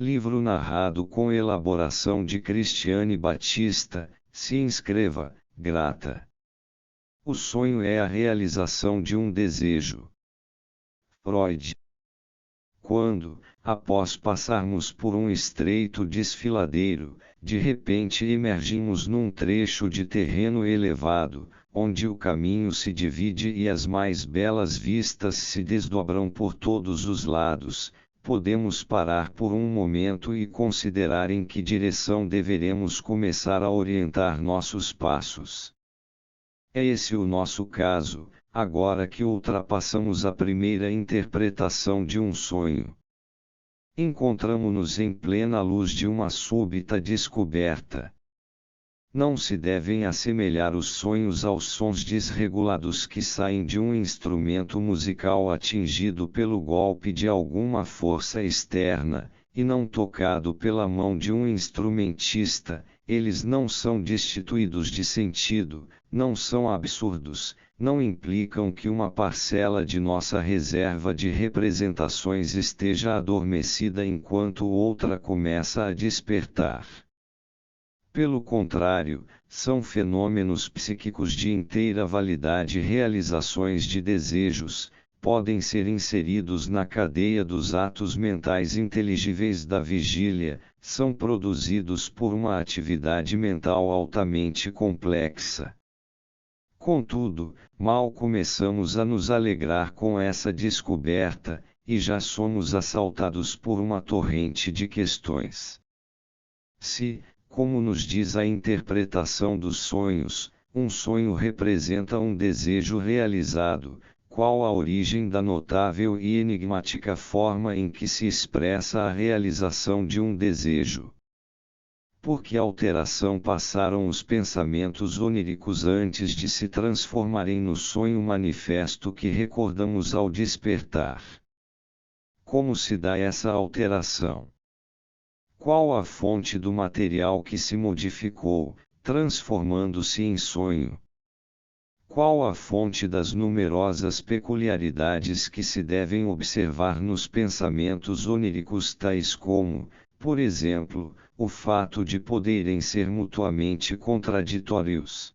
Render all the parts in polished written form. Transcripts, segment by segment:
Livro narrado com elaboração de Cristiane Batista. Se inscreva, grata. O sonho é a realização de um desejo. Freud. Quando, após passarmos por um estreito desfiladeiro, de repente emergimos num trecho de terreno elevado, onde o caminho se divide e as mais belas vistas se desdobram por todos os lados, podemos parar por um momento e considerar em que direção deveremos começar a orientar nossos passos. É esse o nosso caso, agora que ultrapassamos a primeira interpretação de um sonho. Encontramo-nos em plena luz de uma súbita descoberta. Não se devem assemelhar os sonhos aos sons desregulados que saem de um instrumento musical atingido pelo golpe de alguma força externa, e não tocado pela mão de um instrumentista. Eles não são destituídos de sentido, não são absurdos, não implicam que uma parcela de nossa reserva de representações esteja adormecida enquanto outra começa a despertar. Pelo contrário, são fenômenos psíquicos de inteira validade. Realizações de desejos podem ser inseridos na cadeia dos atos mentais inteligíveis da vigília, são produzidos por uma atividade mental altamente complexa. Contudo, mal começamos a nos alegrar com essa descoberta, e já somos assaltados por uma torrente de questões. Se, como nos diz a interpretação dos sonhos, um sonho representa um desejo realizado, qual a origem da notável e enigmática forma em que se expressa a realização de um desejo? Por que alteração passaram os pensamentos oníricos antes de se transformarem no sonho manifesto que recordamos ao despertar? Como se dá essa alteração? Qual a fonte do material que se modificou, transformando-se em sonho? Qual a fonte das numerosas peculiaridades que se devem observar nos pensamentos oníricos, tais como, por exemplo, o fato de poderem ser mutuamente contraditórios?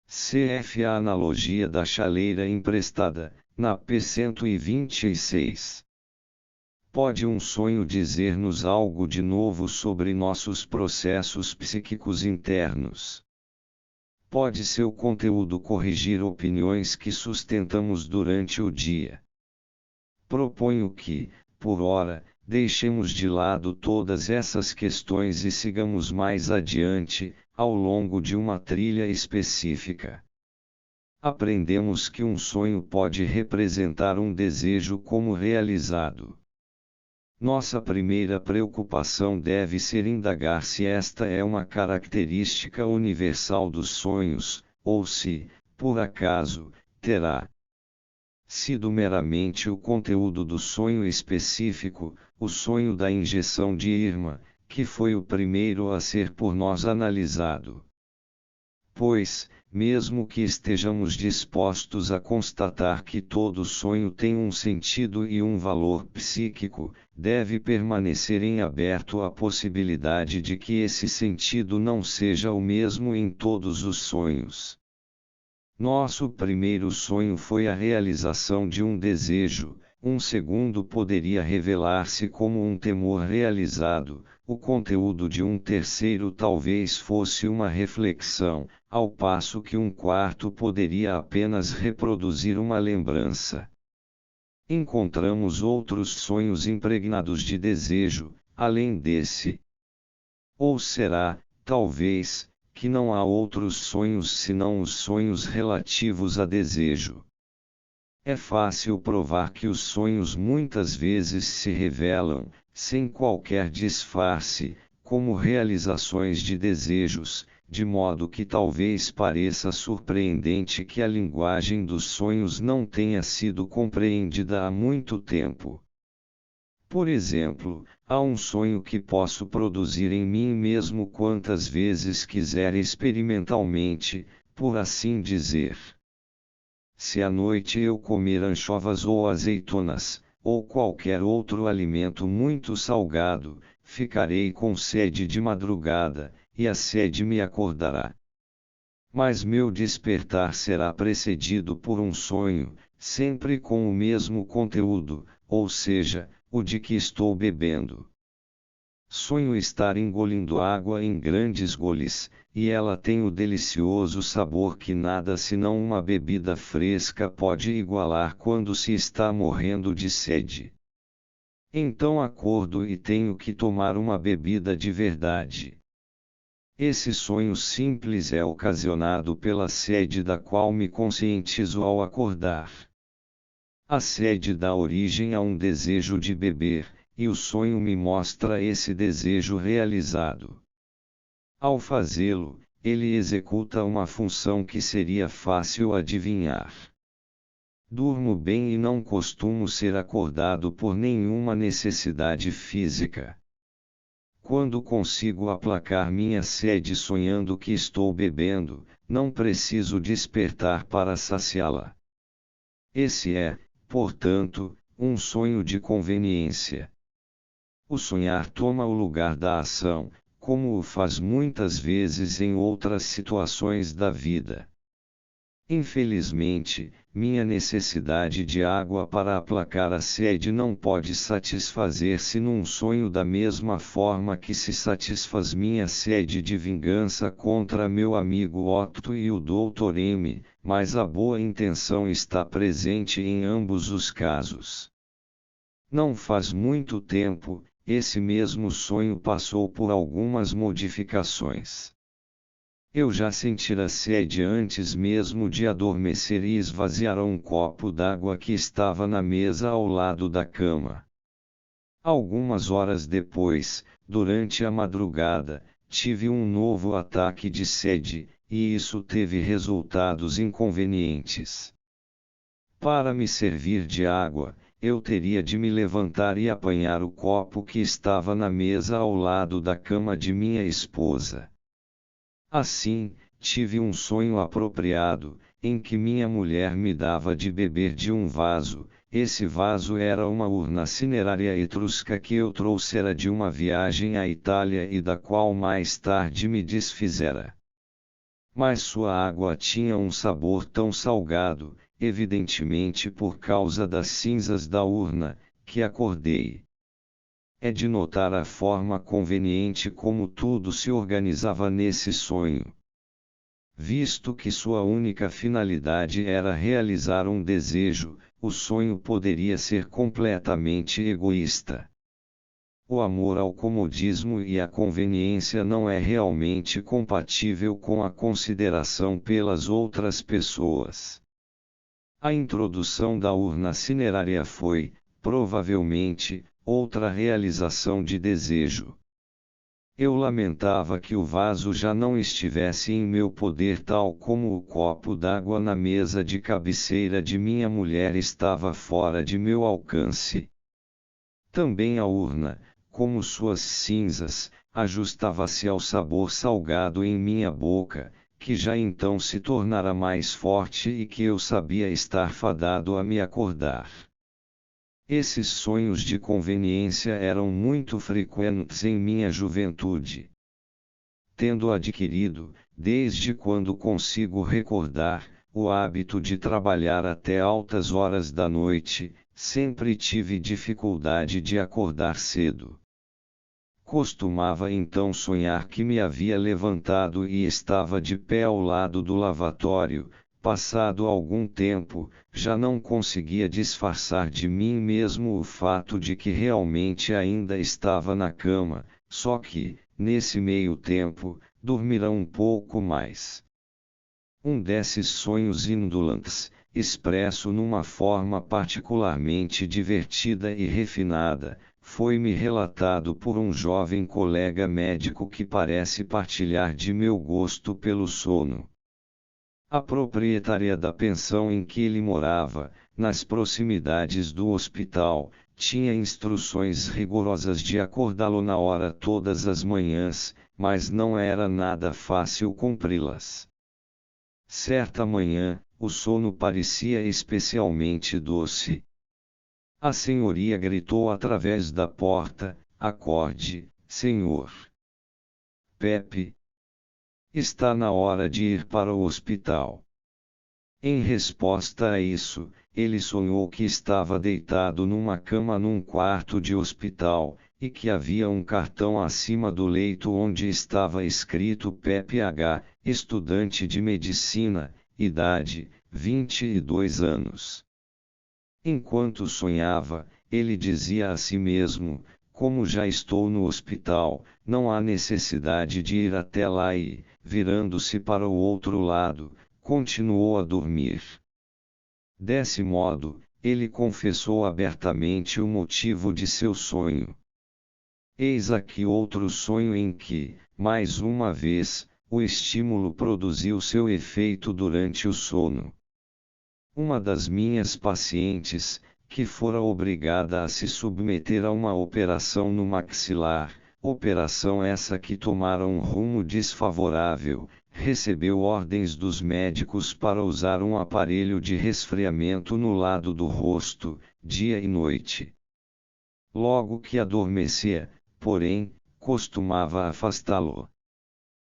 Cf. a analogia da chaleira emprestada, na p. 126. Pode um sonho dizer-nos algo de novo sobre nossos processos psíquicos internos? Pode seu conteúdo corrigir opiniões que sustentamos durante o dia? Proponho que, por ora, deixemos de lado todas essas questões e sigamos mais adiante, ao longo de uma trilha específica. Aprendemos que um sonho pode representar um desejo como realizado. Nossa primeira preocupação deve ser indagar se esta é uma característica universal dos sonhos, ou se, por acaso, terá sido meramente o conteúdo do sonho específico, o sonho da injeção de Irma, que foi o primeiro a ser por nós analisado. Pois, mesmo que estejamos dispostos a constatar que todo sonho tem um sentido e um valor psíquico, deve permanecer em aberto a possibilidade de que esse sentido não seja o mesmo em todos os sonhos. Nosso primeiro sonho foi a realização de um desejo, um segundo poderia revelar-se como um temor realizado, o conteúdo de um terceiro talvez fosse uma reflexão, ao passo que um quarto poderia apenas reproduzir uma lembrança. Encontramos outros sonhos impregnados de desejo, além desse. Ou será, talvez, que não há outros sonhos senão os sonhos relativos a desejo? É fácil provar que os sonhos muitas vezes se revelam, sem qualquer disfarce, como realizações de desejos, de modo que talvez pareça surpreendente que a linguagem dos sonhos não tenha sido compreendida há muito tempo. Por exemplo, há um sonho que posso produzir em mim mesmo quantas vezes quiser experimentalmente, por assim dizer. Se à noite eu comer anchovas ou azeitonas, ou qualquer outro alimento muito salgado, ficarei com sede de madrugada, e a sede me acordará. Mas meu despertar será precedido por um sonho, sempre com o mesmo conteúdo, ou seja, o de que estou bebendo. Sonho estar engolindo água em grandes goles, e ela tem o delicioso sabor que nada senão uma bebida fresca pode igualar quando se está morrendo de sede. Então acordo e tenho que tomar uma bebida de verdade. Esse sonho simples é ocasionado pela sede da qual me conscientizo ao acordar. A sede dá origem a um desejo de beber, e o sonho me mostra esse desejo realizado. Ao fazê-lo, ele executa uma função que seria fácil adivinhar. Durmo bem e não costumo ser acordado por nenhuma necessidade física. Quando consigo aplacar minha sede sonhando que estou bebendo, não preciso despertar para saciá-la. Esse é, portanto, um sonho de conveniência. O sonhar toma o lugar da ação, como o faz muitas vezes em outras situações da vida. Infelizmente, minha necessidade de água para aplacar a sede não pode satisfazer-se num sonho da mesma forma que se satisfaz minha sede de vingança contra meu amigo Otto e o Dr. M, mas a boa intenção está presente em ambos os casos. Não faz muito tempo, esse mesmo sonho passou por algumas modificações. Eu já sentira sede antes mesmo de adormecer e esvaziar um copo d'água que estava na mesa ao lado da cama. Algumas horas depois, durante a madrugada, tive um novo ataque de sede, e isso teve resultados inconvenientes. Para me servir de água, eu teria de me levantar e apanhar o copo que estava na mesa ao lado da cama de minha esposa. Assim, tive um sonho apropriado, em que minha mulher me dava de beber de um vaso. Esse vaso era uma urna cinerária etrusca que eu trouxera de uma viagem à Itália e da qual mais tarde me desfizera. Mas sua água tinha um sabor tão salgado, evidentemente por causa das cinzas da urna, que acordei. É de notar a forma conveniente como tudo se organizava nesse sonho. Visto que sua única finalidade era realizar um desejo, o sonho poderia ser completamente egoísta. O amor ao comodismo e à conveniência não é realmente compatível com a consideração pelas outras pessoas. A introdução da urna cinerária foi, provavelmente, outra realização de desejo. Eu lamentava que o vaso já não estivesse em meu poder, tal como o copo d'água na mesa de cabeceira de minha mulher estava fora de meu alcance. Também a urna, como suas cinzas, ajustava-se ao sabor salgado em minha boca, que já então se tornara mais forte e que eu sabia estar fadado a me acordar. Esses sonhos de conveniência eram muito frequentes em minha juventude. Tendo adquirido, desde quando consigo recordar, o hábito de trabalhar até altas horas da noite, sempre tive dificuldade de acordar cedo. Costumava então sonhar que me havia levantado e estava de pé ao lado do lavatório. Passado algum tempo, já não conseguia disfarçar de mim mesmo o fato de que realmente ainda estava na cama, só que, nesse meio tempo, dormira um pouco mais. Um desses sonhos indolentes, expresso numa forma particularmente divertida e refinada, foi-me relatado por um jovem colega médico que parece partilhar de meu gosto pelo sono. A proprietária da pensão em que ele morava, nas proximidades do hospital, tinha instruções rigorosas de acordá-lo na hora todas as manhãs, mas não era nada fácil cumpri-las. Certa manhã, o sono parecia especialmente doce. A senhoria gritou através da porta: acorde, senhor Pepe. Está na hora de ir para o hospital. Em resposta a isso, ele sonhou que estava deitado numa cama num quarto de hospital, e que havia um cartão acima do leito onde estava escrito Pepe H., estudante de medicina, idade, 22 anos. Enquanto sonhava, ele dizia a si mesmo: como já estou no hospital, não há necessidade de ir até lá e, virando-se para o outro lado, continuou a dormir. Desse modo, ele confessou abertamente o motivo de seu sonho. Eis aqui outro sonho em que, mais uma vez, o estímulo produziu seu efeito durante o sono. Uma das minhas pacientes, que fora obrigada a se submeter a uma operação no maxilar, operação essa que tomara um rumo desfavorável, recebeu ordens dos médicos para usar um aparelho de resfriamento no lado do rosto, dia e noite. Logo que adormecia, porém, costumava afastá-lo.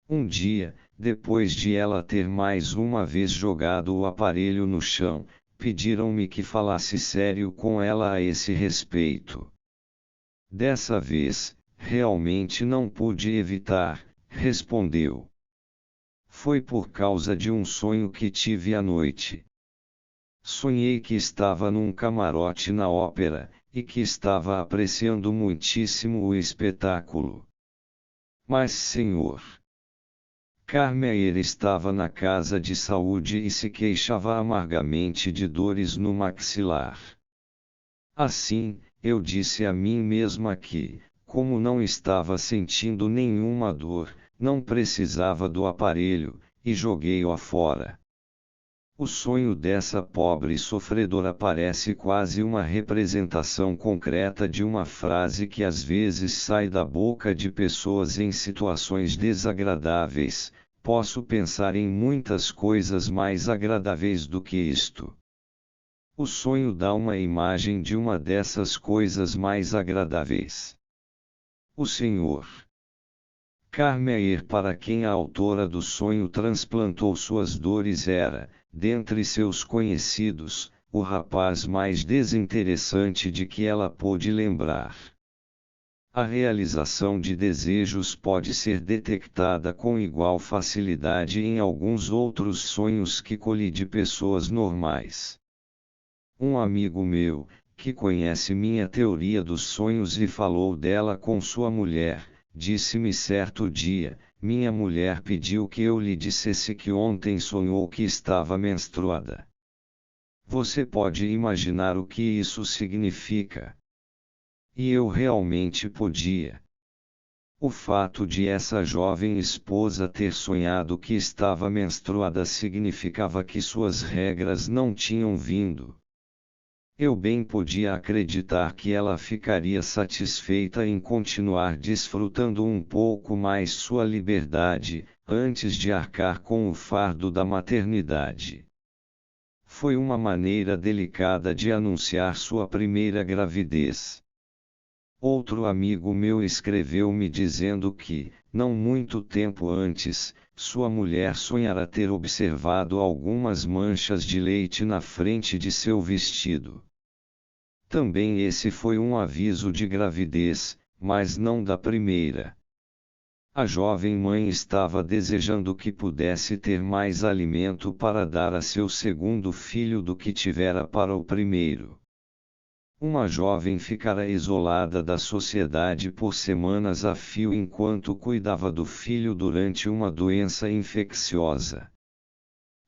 Um dia, depois de ela ter mais uma vez jogado o aparelho no chão, pediram-me que falasse sério com ela a esse respeito. Dessa vez, realmente não pude evitar, respondeu. Foi por causa de um sonho que tive à noite. Sonhei que estava num camarote na ópera, e que estava apreciando muitíssimo o espetáculo. Mas, senhor Carmeyer estava na casa de saúde e se queixava amargamente de dores no maxilar. Assim, eu disse a mim mesma que, como não estava sentindo nenhuma dor, não precisava do aparelho, e joguei-o fora. O sonho dessa pobre sofredora parece quase uma representação concreta de uma frase que às vezes sai da boca de pessoas em situações desagradáveis: posso pensar em muitas coisas mais agradáveis do que isto. O sonho dá uma imagem de uma dessas coisas mais agradáveis. O Senhor Carmeyer, para quem a autora do sonho transplantou suas dores, era, dentre seus conhecidos, o rapaz mais desinteressante de que ela pôde lembrar. A realização de desejos pode ser detectada com igual facilidade em alguns outros sonhos que colhi de pessoas normais. Um amigo meu, que conhece minha teoria dos sonhos e falou dela com sua mulher, disse-me certo dia: minha mulher pediu que eu lhe dissesse que ontem sonhou que estava menstruada. Você pode imaginar o que isso significa? E eu realmente podia. O fato de essa jovem esposa ter sonhado que estava menstruada significava que suas regras não tinham vindo. Eu bem podia acreditar que ela ficaria satisfeita em continuar desfrutando um pouco mais sua liberdade, antes de arcar com o fardo da maternidade. Foi uma maneira delicada de anunciar sua primeira gravidez. Outro amigo meu escreveu-me dizendo que, não muito tempo antes, sua mulher sonhara ter observado algumas manchas de leite na frente de seu vestido. Também esse foi um aviso de gravidez, mas não da primeira. A jovem mãe estava desejando que pudesse ter mais alimento para dar a seu segundo filho do que tivera para o primeiro. Uma jovem ficara isolada da sociedade por semanas a fio enquanto cuidava do filho durante uma doença infecciosa.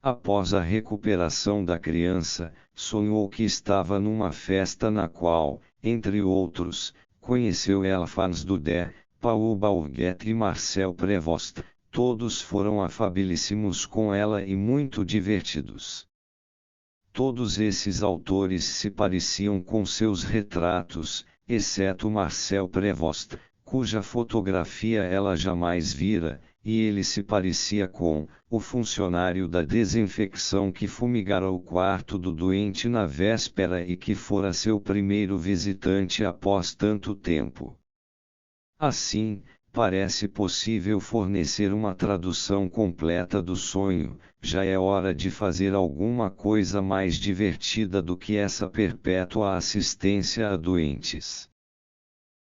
Após a recuperação da criança, sonhou que estava numa festa na qual, entre outros, conheceu Elfans Dudé, Paul Bourget e Marcel Prévost. Todos foram afabilíssimos com ela e muito divertidos. Todos esses autores se pareciam com seus retratos, exceto Marcel Prévost, cuja fotografia ela jamais vira, e ele se parecia com o funcionário da desinfecção que fumigara o quarto do doente na véspera e que fora seu primeiro visitante após tanto tempo. Assim, parece possível fornecer uma tradução completa do sonho. Já é hora de fazer alguma coisa mais divertida do que essa perpétua assistência a doentes.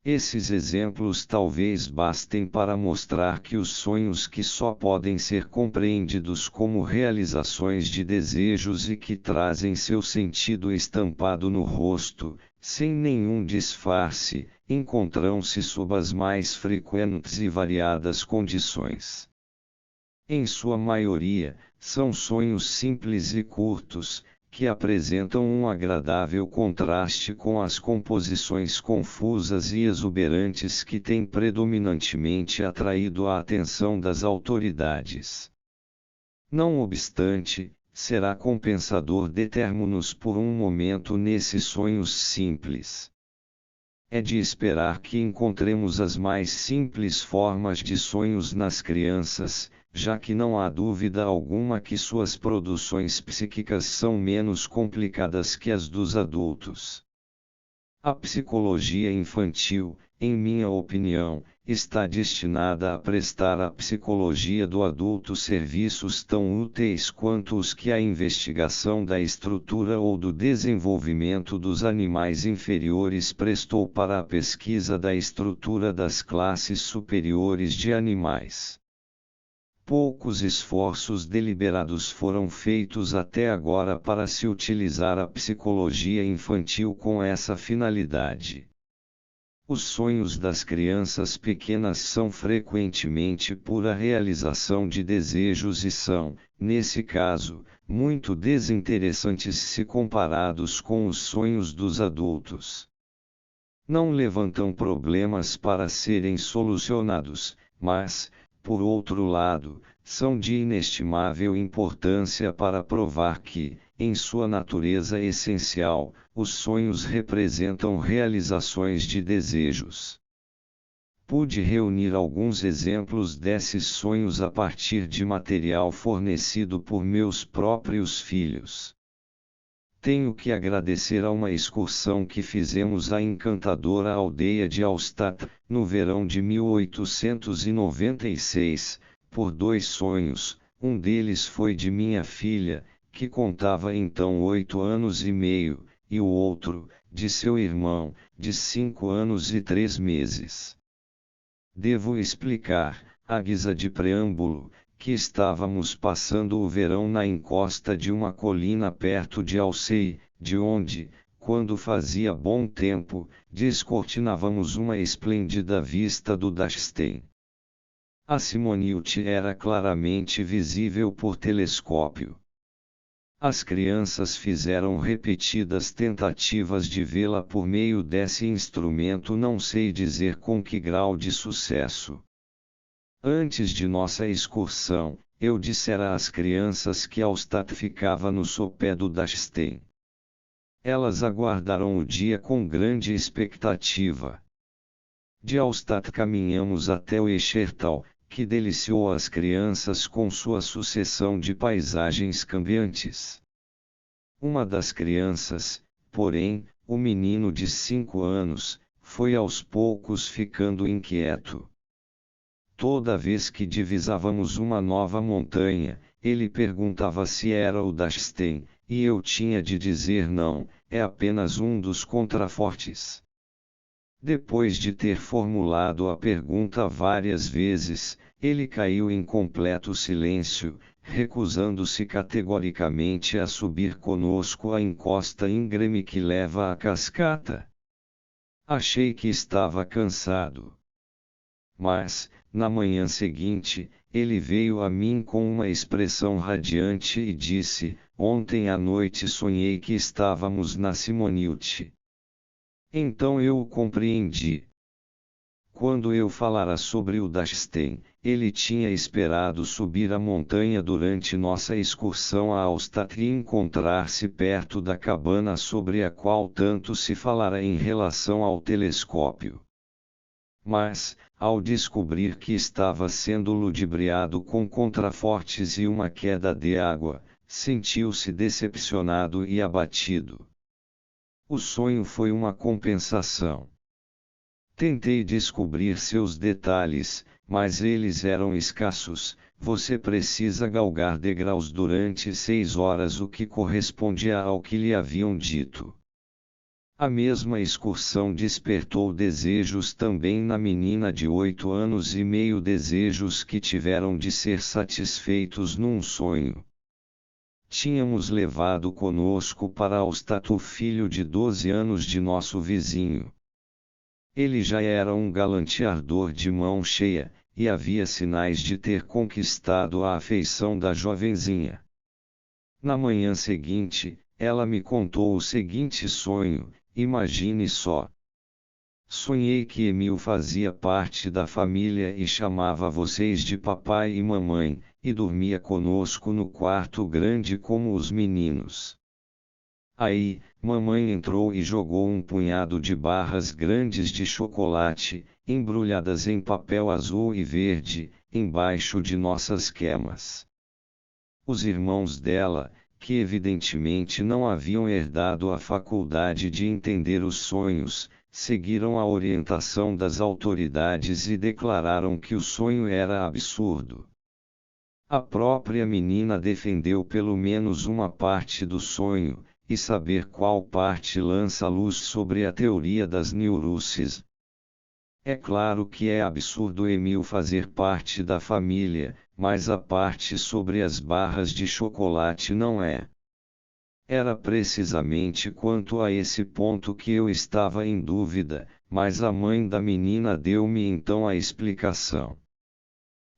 Esses exemplos talvez bastem para mostrar que os sonhos que só podem ser compreendidos como realizações de desejos e que trazem seu sentido estampado no rosto, sem nenhum disfarce, encontram-se sob as mais frequentes e variadas condições. Em sua maioria, são sonhos simples e curtos, que apresentam um agradável contraste com as composições confusas e exuberantes que têm predominantemente atraído a atenção das autoridades. Não obstante, será compensador deter-nos por um momento nesses sonhos simples. É de esperar que encontremos as mais simples formas de sonhos nas crianças, já que não há dúvida alguma que suas produções psíquicas são menos complicadas que as dos adultos. A psicologia infantil, em minha opinião, está destinada a prestar à psicologia do adulto serviços tão úteis quanto os que a investigação da estrutura ou do desenvolvimento dos animais inferiores prestou para a pesquisa da estrutura das classes superiores de animais. Poucos esforços deliberados foram feitos até agora para se utilizar a psicologia infantil com essa finalidade. Os sonhos das crianças pequenas são frequentemente pura realização de desejos e são, nesse caso, muito desinteressantes se comparados com os sonhos dos adultos. Não levantam problemas para serem solucionados, mas, por outro lado, são de inestimável importância para provar que, em sua natureza essencial, os sonhos representam realizações de desejos. Pude reunir alguns exemplos desses sonhos a partir de material fornecido por meus próprios filhos. Tenho que agradecer a uma excursão que fizemos à encantadora aldeia de Alstadt, no verão de 1896, por 2 sonhos. Um deles foi de minha filha, que contava então 8 anos e meio, e o outro, de seu irmão, de 5 anos e 3 meses. Devo explicar, à guisa de preâmbulo, que estávamos passando o verão na encosta de uma colina perto de Alcei, de onde, quando fazia bom tempo, descortinávamos uma esplêndida vista do Dachstein. A Simonilte era claramente visível por telescópio. As crianças fizeram repetidas tentativas de vê-la por meio desse instrumento, não sei dizer com que grau de sucesso. Antes de nossa excursão, eu dissera às crianças que Alstadt ficava no sopé do Dachstein. Elas aguardaram o dia com grande expectativa. De Alstadt caminhamos até o Echertal, que deliciou as crianças com sua sucessão de paisagens cambiantes. Uma das crianças, porém, o menino de 5 anos, foi aos poucos ficando inquieto. Toda vez que divisávamos uma nova montanha, ele perguntava se era o Dachstein, e eu tinha de dizer não, é apenas um dos contrafortes. Depois de ter formulado a pergunta várias vezes, ele caiu em completo silêncio, recusando-se categoricamente a subir conosco a encosta íngreme que leva à cascata. Achei que estava cansado. Mas, na manhã seguinte, ele veio a mim com uma expressão radiante e disse: "Ontem à noite sonhei que estávamos na Simonilte." Então eu o compreendi. Quando eu falara sobre o Dachstein, ele tinha esperado subir a montanha durante nossa excursão a Alstadt e encontrar-se perto da cabana sobre a qual tanto se falara em relação ao telescópio. Mas, ao descobrir que estava sendo ludibriado com contrafortes e uma queda de água, sentiu-se decepcionado e abatido. O sonho foi uma compensação. Tentei descobrir seus detalhes, mas eles eram escassos. Você precisa galgar degraus durante 6 horas, o que correspondia ao que lhe haviam dito. A mesma excursão despertou desejos também na menina de 8 anos e meio, desejos que tiveram de ser satisfeitos num sonho. Tínhamos levado conosco para Alstato o filho de 12 anos de nosso vizinho. Ele já era um galanteador de mão cheia, e havia sinais de ter conquistado a afeição da jovenzinha. Na manhã seguinte, ela me contou o seguinte sonho, imagine só. Sonhei que Emil fazia parte da família e chamava vocês de papai e mamãe, e dormia conosco no quarto grande como os meninos. Aí, mamãe entrou e jogou um punhado de barras grandes de chocolate, embrulhadas em papel azul e verde, embaixo de nossas camas. Os irmãos dela, que evidentemente não haviam herdado a faculdade de entender os sonhos, seguiram a orientação das autoridades e declararam que o sonho era absurdo. A própria menina defendeu pelo menos uma parte do sonho, e saber qual parte lança luz sobre a teoria das neuroses. É claro que é absurdo Emil fazer parte da família, mas a parte sobre as barras de chocolate não é. Era precisamente quanto a esse ponto que eu estava em dúvida, mas a mãe da menina deu-me então a explicação.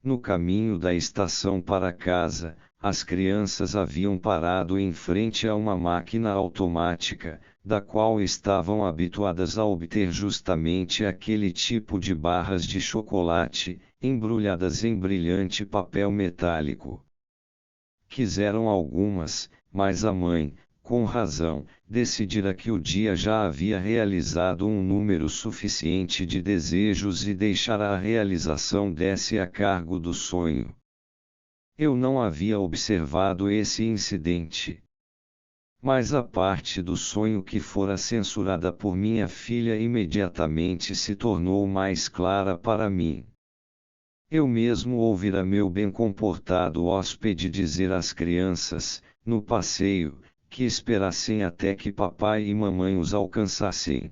No caminho da estação para casa, as crianças haviam parado em frente a uma máquina automática, da qual estavam habituadas a obter justamente aquele tipo de barras de chocolate, embrulhadas em brilhante papel metálico. Quiseram algumas, mas a mãe, com razão, decidira que o dia já havia realizado um número suficiente de desejos e deixara a realização desse a cargo do sonho. Eu não havia observado esse incidente. Mas a parte do sonho que fora censurada por minha filha imediatamente se tornou mais clara para mim. Eu mesmo ouvira meu bem-comportado hóspede dizer às crianças, no passeio, que esperassem até que papai e mamãe os alcançassem.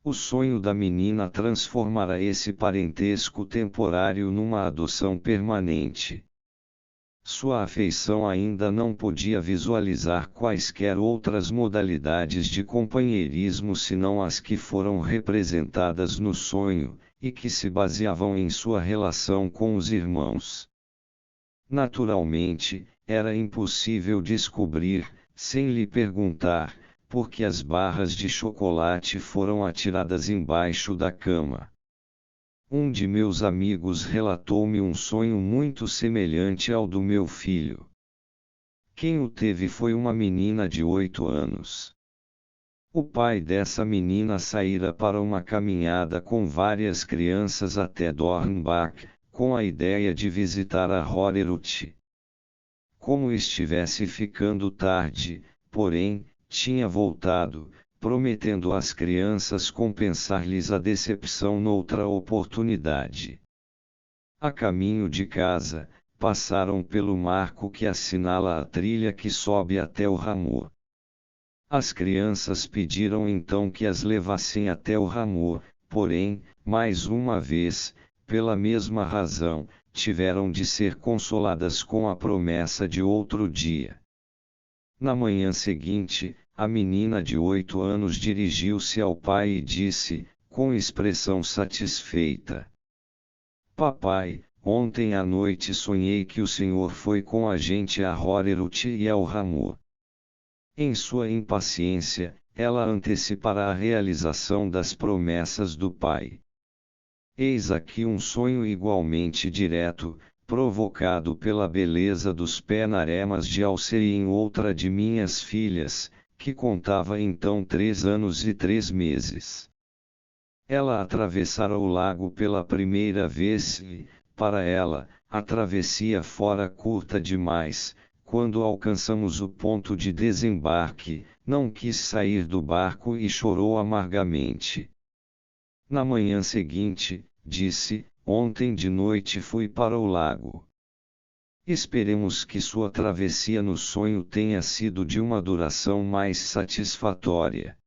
O sonho da menina transformara esse parentesco temporário numa adoção permanente. Sua afeição ainda não podia visualizar quaisquer outras modalidades de companheirismo senão as que foram representadas no sonho, e que se baseavam em sua relação com os irmãos. Naturalmente, era impossível descobrir, sem lhe perguntar, por que as barras de chocolate foram atiradas embaixo da cama. Um de meus amigos relatou-me um sonho muito semelhante ao do meu filho. Quem o teve foi uma menina de 8 anos. O pai dessa menina saíra para uma caminhada com várias crianças até Dornbach, com a ideia de visitar a Horerut. Como estivesse ficando tarde, porém, tinha voltado, prometendo às crianças compensar-lhes a decepção noutra oportunidade. A caminho de casa, passaram pelo marco que assinala a trilha que sobe até o Ramur. As crianças pediram então que as levassem até o Ramur, porém, mais uma vez, pela mesma razão, tiveram de ser consoladas com a promessa de outro dia. Na manhã seguinte, a menina de 8 anos dirigiu-se ao pai e disse, com expressão satisfeita: Papai, ontem à noite sonhei que o senhor foi com a gente a Horerut e ao Ramur. Em sua impaciência, ela antecipara a realização das promessas do pai. Eis aqui um sonho igualmente direto, provocado pela beleza dos panoramas de Alceri em outra de minhas filhas, que contava então 3 anos e 3 meses. Ela atravessara o lago pela primeira vez e, para ela, a travessia fora curta demais. Quando alcançamos o ponto de desembarque, não quis sair do barco e chorou amargamente. Na manhã seguinte, disse, ontem de noite fui para o lago. Esperemos que sua travessia no sonho tenha sido de uma duração mais satisfatória.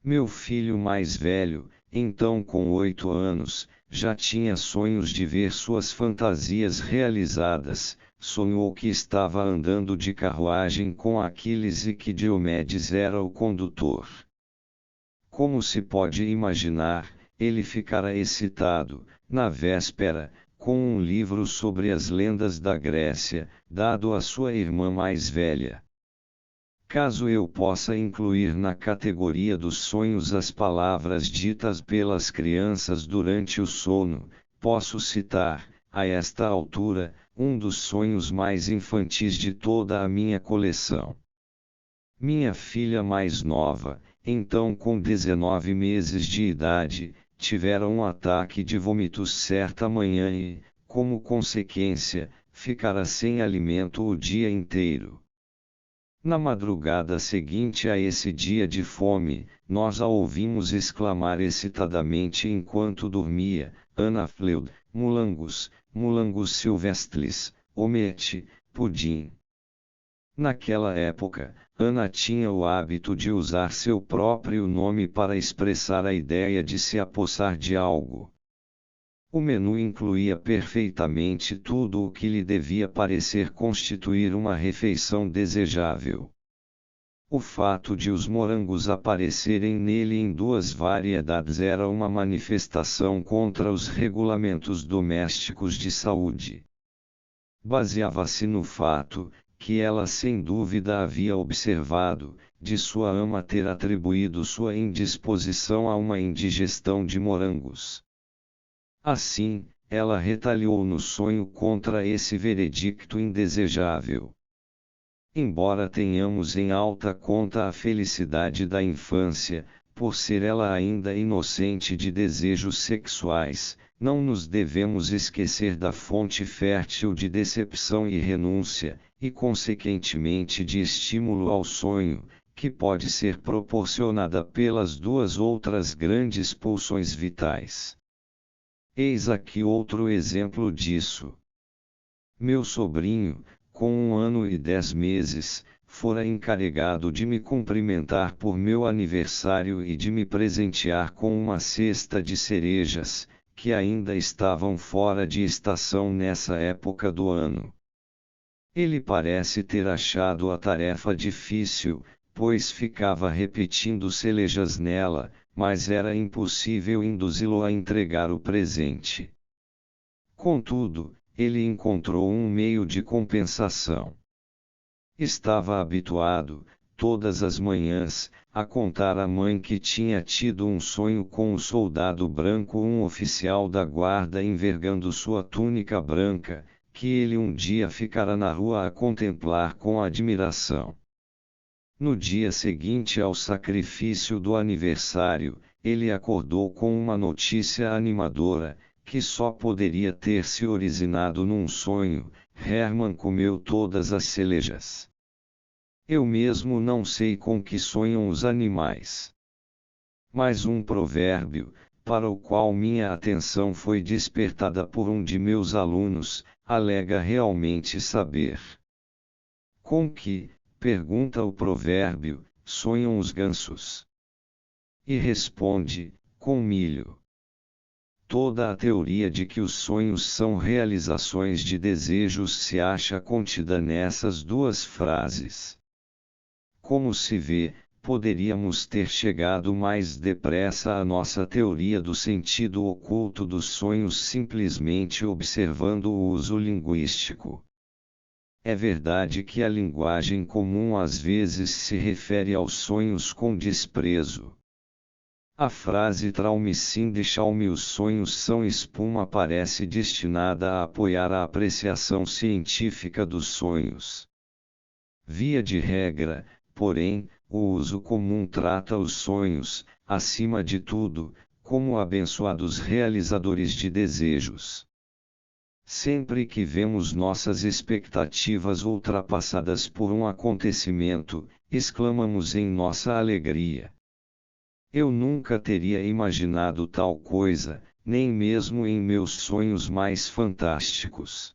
Meu filho mais velho, então com 8 anos, já tinha sonhos de ver suas fantasias realizadas. Sonhou que estava andando de carruagem com Aquiles e que Diomedes era o condutor. Como se pode imaginar, ele ficara excitado, na véspera, com um livro sobre as lendas da Grécia, dado à sua irmã mais velha. Caso eu possa incluir na categoria dos sonhos as palavras ditas pelas crianças durante o sono, posso citar, a esta altura, um dos sonhos mais infantis de toda a minha coleção. Minha filha mais nova, então com 19 meses de idade, tivera um ataque de vômitos certa manhã e, como consequência, ficara sem alimento o dia inteiro. Na madrugada seguinte a esse dia de fome, nós a ouvimos exclamar excitadamente enquanto dormia, Ana Fleud, Mulangus, Mulangus silvestris, omete, pudim. Naquela época, Ana tinha o hábito de usar seu próprio nome para expressar a ideia de se apossar de algo. O menu incluía perfeitamente tudo o que lhe devia parecer constituir uma refeição desejável. O fato de os morangos aparecerem nele em 2 variedades era uma manifestação contra os regulamentos domésticos de saúde. Baseava-se no fato, que ela sem dúvida havia observado, de sua ama ter atribuído sua indisposição a uma indigestão de morangos. Assim, ela retaliou no sonho contra esse veredicto indesejável. Embora tenhamos em alta conta a felicidade da infância, por ser ela ainda inocente de desejos sexuais, não nos devemos esquecer da fonte fértil de decepção e renúncia, e consequentemente de estímulo ao sonho, que pode ser proporcionada pelas 2 outras grandes pulsões vitais. Eis aqui outro exemplo disso. Meu sobrinho, com 1 ano e 10 meses, fora encarregado de me cumprimentar por meu aniversário e de me presentear com uma cesta de cerejas, que ainda estavam fora de estação nessa época do ano. Ele parece ter achado a tarefa difícil, pois ficava repetindo celejas nela, mas era impossível induzi-lo a entregar o presente. Contudo, ele encontrou um meio de compensação. Estava habituado, todas as manhãs, a contar à mãe que tinha tido um sonho com o soldado branco, um oficial da guarda envergando sua túnica branca, que ele um dia ficara na rua a contemplar com admiração. No dia seguinte ao sacrifício do aniversário, ele acordou com uma notícia animadora, que só poderia ter se originado num sonho: Hermann comeu todas as celejas. Eu mesmo não sei com que sonham os animais. Mas um provérbio, para o qual minha atenção foi despertada por um de meus alunos, alega realmente saber. Com que, pergunta o provérbio, sonham os gansos? E responde, com milho. Toda a teoria de que os sonhos são realizações de desejos se acha contida nessas 2 frases. Como se vê, poderíamos ter chegado mais depressa à nossa teoria do sentido oculto dos sonhos simplesmente observando o uso linguístico. É verdade que a linguagem comum às vezes se refere aos sonhos com desprezo. A frase "Traum-me deixa-me os sonhos são espuma" parece destinada a apoiar a apreciação científica dos sonhos. Via de regra, porém, o uso comum trata os sonhos, acima de tudo, como abençoados realizadores de desejos. Sempre que vemos nossas expectativas ultrapassadas por um acontecimento, exclamamos em nossa alegria: eu nunca teria imaginado tal coisa, nem mesmo em meus sonhos mais fantásticos.